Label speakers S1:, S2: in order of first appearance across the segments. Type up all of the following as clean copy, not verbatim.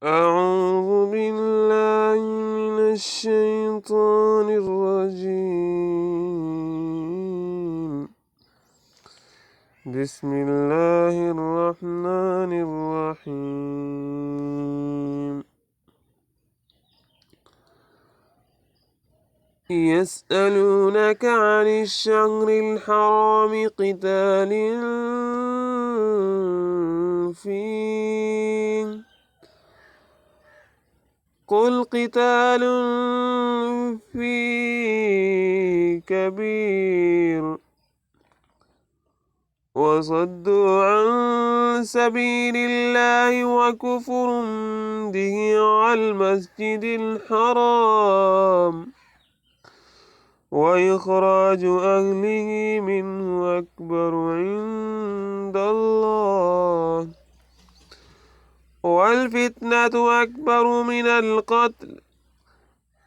S1: أعوذ بالله من الشيطان الرجيم. بسم الله الرحمن الرحيم. يسألونك عن الشهر الحرام قتال فيه قل قتال فيه كبير وصد عن سبيل الله وكفر به على المسجد الحرام وإخراج أهله منه أكبر عند الله والفتنة أكبر من القتل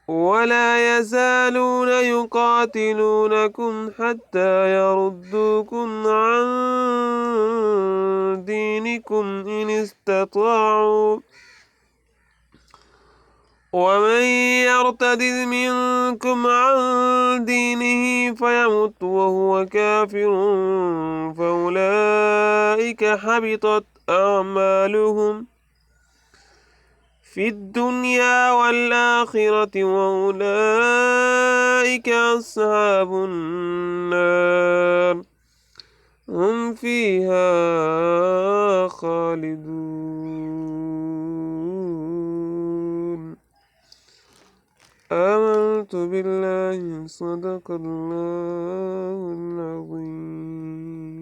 S1: ولا يزالون يقاتلونكم حتى يردوكم عن دينكم إن استطاعوا ومن يرتد منكم عن دينه فيمت وهو كافر فأولئك حبطت أعمالهم في الدنيا والآخرة وأولئك أصحاب النار هم فيها خالدون. آمنت بالله صدق الله العظيم.